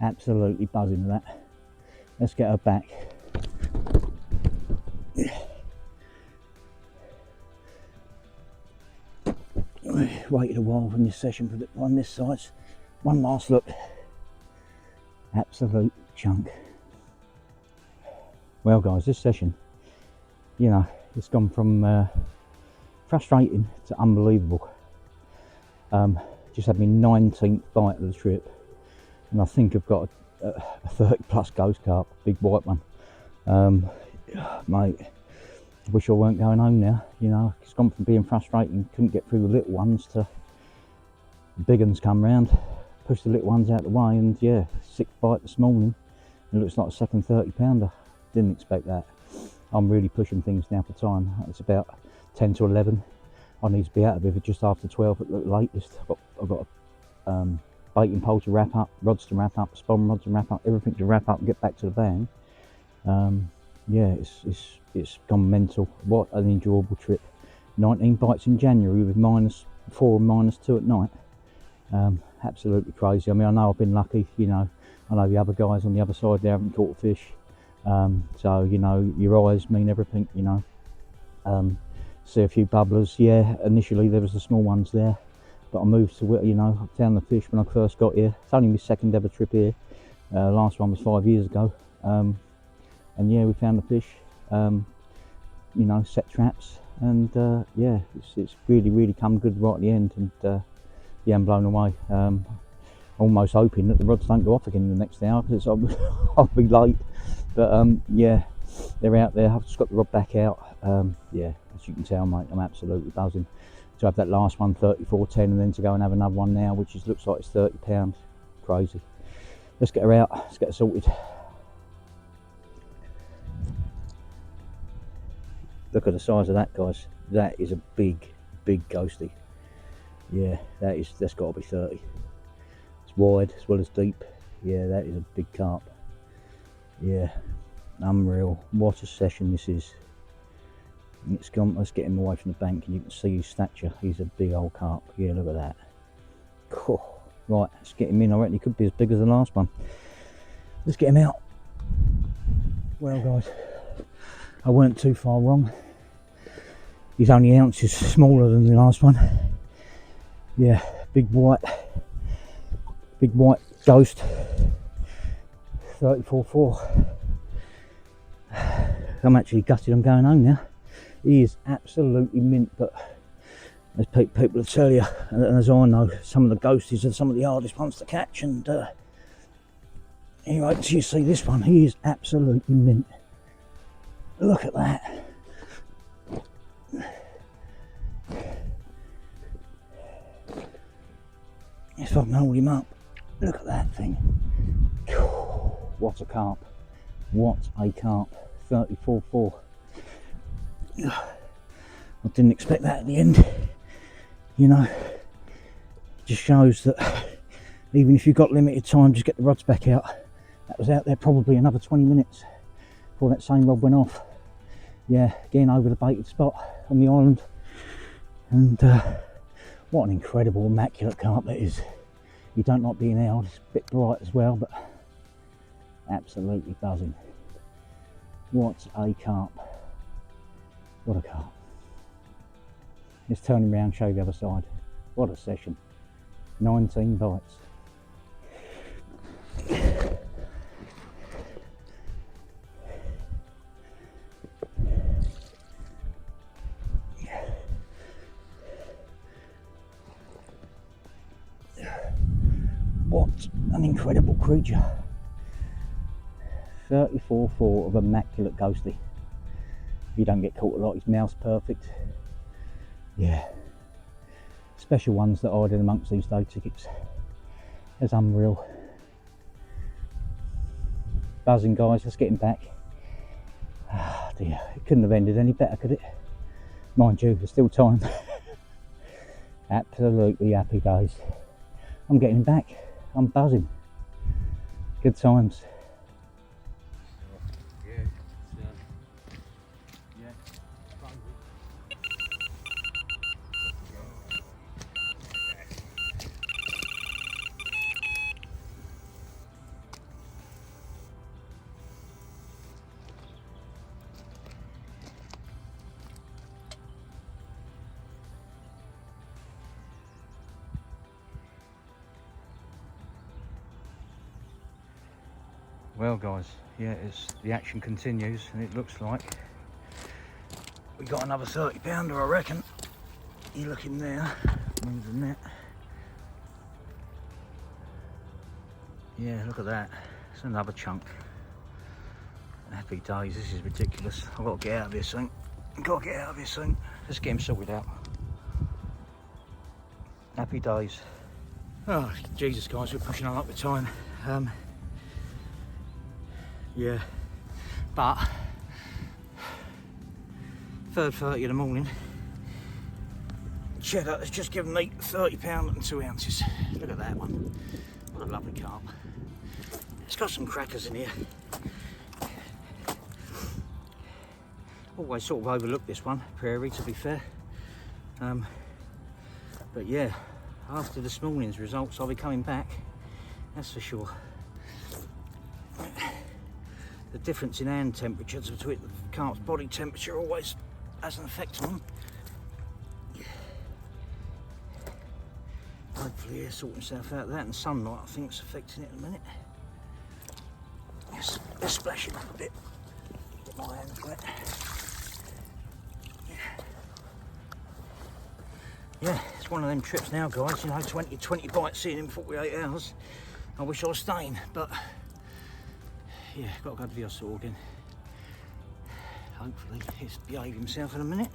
Absolutely buzzing with that. Let's get her back. Waited a while from this session for the on this size. One last look. Absolute chunk. Well guys, this session, you know, it's gone from frustrating to unbelievable. Just had my 19th bite of the trip, and I think I've got a 30 plus ghost carp, big white one. Mate, I wish I weren't going home now. You know, it's gone from being frustrating, couldn't get through the little ones, to the big ones come round, push the little ones out of the way, and yeah, 6th bite this morning. It looks like a second 30 pounder. Didn't expect that. I'm really pushing things now for time. It's about 10 to 11. I need to be out of here for just after 12 at the latest. I've got a baiting pole to wrap up, rods to wrap up, spawn rods to wrap up, everything to wrap up and get back to the van. Yeah, it's gone mental. What an enjoyable trip. 19 bites in January with -4 and -2 at night. Absolutely crazy. I mean, I know I've been lucky, you know. I know the other guys on the other side there haven't caught fish. So, you know, your eyes mean everything, you know. See a few bubblers. Yeah, initially there was the small ones there, but I moved to, you know, I found the fish when I first got here. It's only my second ever trip here. Last one was 5 years ago. And yeah, we found the fish, you know, set traps, and yeah, it's really come good right at the end, and yeah, I'm blown away. Almost hoping that the rods don't go off again in the next hour, because I'll be late. But yeah, they're out there. I've just got the rod back out. Yeah, as you can tell, mate, I'm absolutely buzzing to have that last one 34.10, and then to go and have another one now, which looks like it's 30 pounds. Crazy. Let's get her out. Let's get her sorted. Look at the size of that, guys. That is a big ghosty. Yeah, that's got to be 30. It's wide as well as deep. Yeah, that is a big carp. Yeah, unreal. What a session this is. It's gone. Let's get him away from the bank, and you can see his stature. He's a big old carp. Yeah, look at that. Cool. Right, let's get him in. I reckon he could be as big as the last one. Let's get him out. Well, guys, I weren't too far wrong. He's only ounces smaller than the last one. Yeah, big white ghost. 34.4. I'm actually gutted I'm going home now. He is absolutely mint, but as people will tell you, and as I know, some of the ghosties are some of the hardest ones to catch, and anyway, till you see this one, he is absolutely mint. Look at that. If I can hold him up, look at that thing. What a carp. What a carp. 34.4. I didn't expect that at the end. You know, just shows that even if you've got limited time, just get the rods back out. That was out there probably another 20 minutes before that same rod went off. Yeah, again over the baited spot on the island, and what an incredible, immaculate carp that is. You don't like being held. It's a bit bright as well, but absolutely buzzing. What a carp. What a carp. Let's turn him around, show you the other side. What a session. 19 bites. What an incredible creature. 34.4 of immaculate ghosty. You don't get caught a lot. His mouth's perfect. Yeah, special ones that I did amongst these day tickets. It's unreal. Buzzing, guys. Let's get him back. Ah, dear, it couldn't have ended any better, could it? Mind you, there's still time. Absolutely happy days. I'm getting him back. I'm buzzing. Good times. Well guys, yeah, the action continues, and it looks like we got another 30 pounder, I reckon. You look in there, move the net. Yeah, look at that. It's another chunk. Happy days, this is ridiculous. I've got to get out of here soon. Let's get him sorted out. Happy days. Oh, Jesus guys, we're pushing on up the time. Yeah, but 3:30 in the morning. Cheddar has just given me 30 pound and 2 ounces. Look at that one. What a lovely carp. It's got some crackers in here. Always sort of overlooked this one, Prairie, to be fair. But yeah, after this morning's results, I'll be coming back, that's for sure. The difference in hand temperatures between the carp's body temperature always has an effect on them. Hopefully he'll sort himself out. That and sunlight, I think, is affecting it in a minute. Let's splash it up a bit. Get my hands wet. Yeah, it's one of them trips now, guys. You know, 20 bites in 48 hours. I wish I was staying, but yeah, got to go to the hospital again. Hopefully he'll behave himself in a minute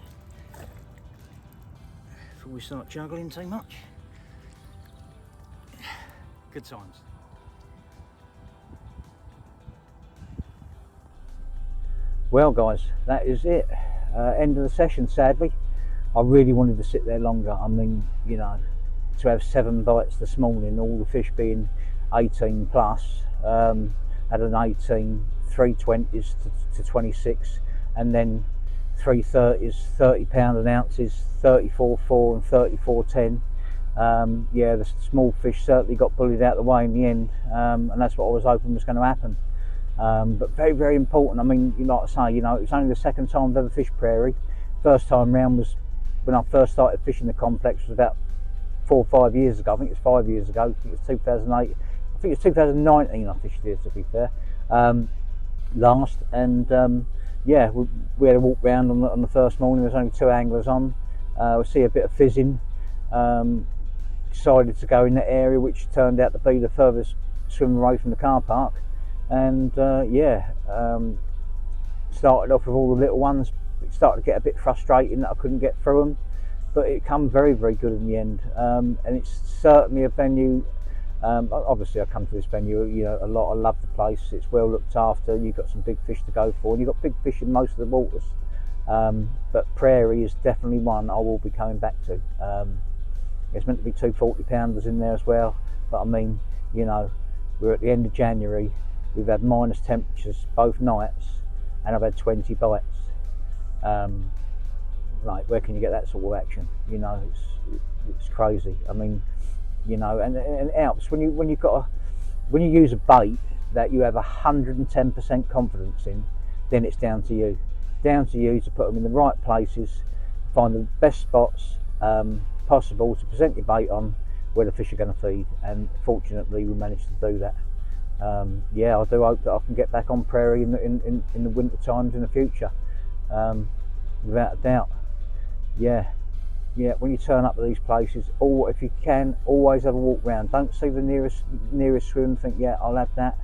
before we start juggling too much. Good times. Well guys, that is it. End of the session, sadly. I really wanted to sit there longer. I mean, you know, to have 7 bites this morning, all the fish being 18 plus, had an 18, 320s to 26, and then 330s, 30 pound an ounces, 34.4 and 34.10. Yeah, the small fish certainly got bullied out of the way in the end, and that's what I was hoping was going to happen. But very, very important. I mean, like I say, you know, it was only the second time I've ever fished Prairie. First time round was when I first started fishing the complex, was about 4 or 5 years ago. I think it's 5 years ago. I think it's 2008. I think it's 2019 I fished here, to be fair, last. And yeah, we had a walk round on the first morning. There was only 2 anglers on. We see a bit of fizzing. Decided to go in that area, which turned out to be the furthest swim away from the car park. And yeah, started off with all the little ones. It started to get a bit frustrating that I couldn't get through them, but it come very, very good in the end. And it's certainly a venue. Obviously, I come to this venue, you know, a lot. I love the place. It's well looked after. You've got some big fish to go for, and you've got big fish in most of the waters. But Prairie is definitely one I will be coming back to. There's meant to be 2 40 pounders in there as well, but I mean, you know, we're at the end of January. We've had minus temperatures both nights, and I've had 20 bites. Like, where can you get that sort of action? You know, it's crazy. I mean, you know, and it helps when you use a bait that you have 110% confidence in. Then it's down to you. It's down to you to put them in the right places, find the best spots possible to present your bait on where the fish are going to feed. And fortunately, we managed to do that. Yeah, I do hope that I can get back on Prairie in the winter times in the future, without a doubt. Yeah, when you turn up to these places, or if you can, always have a walk round. Don't see the nearest swim and think, yeah, I'll have that,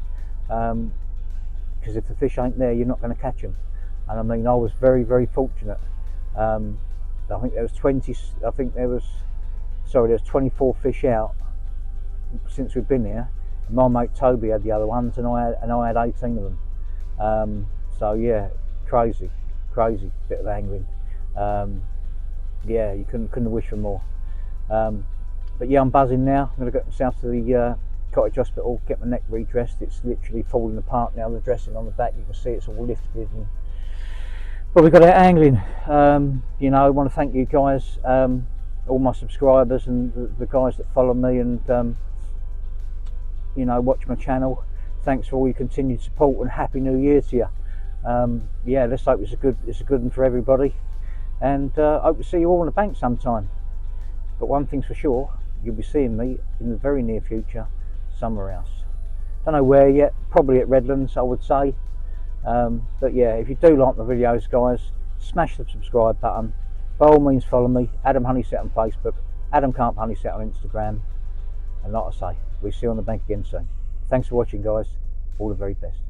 because if the fish ain't there, you're not going to catch them. And I mean, I was very, very fortunate. I think there was 24 fish out since we've been here. My mate Toby had the other ones, and I had 18 of them. So yeah, crazy bit of angling. Yeah, you couldn't wish for more. But yeah, I'm buzzing now. I'm going to get myself to the cottage hospital, get my neck redressed. It's literally falling apart now. The dressing on the back, you can see it's all lifted. But we got out angling. You know, I want to thank you guys, all my subscribers and the guys that follow me and you know, watch my channel. Thanks for all your continued support, and Happy New Year to you. Yeah, let's hope it's a good one for everybody, and hope to see you all on the bank sometime. But one thing's for sure, you'll be seeing me in the very near future somewhere else. Don't know where yet, probably at Redlands I would say. But yeah, if you do like my videos guys, smash the subscribe button. By all means follow me, Adam Honeyset on Facebook, Adam Carp Honeyset on Instagram, and like I say, we'll see you on the bank again soon. Thanks for watching guys, all the very best.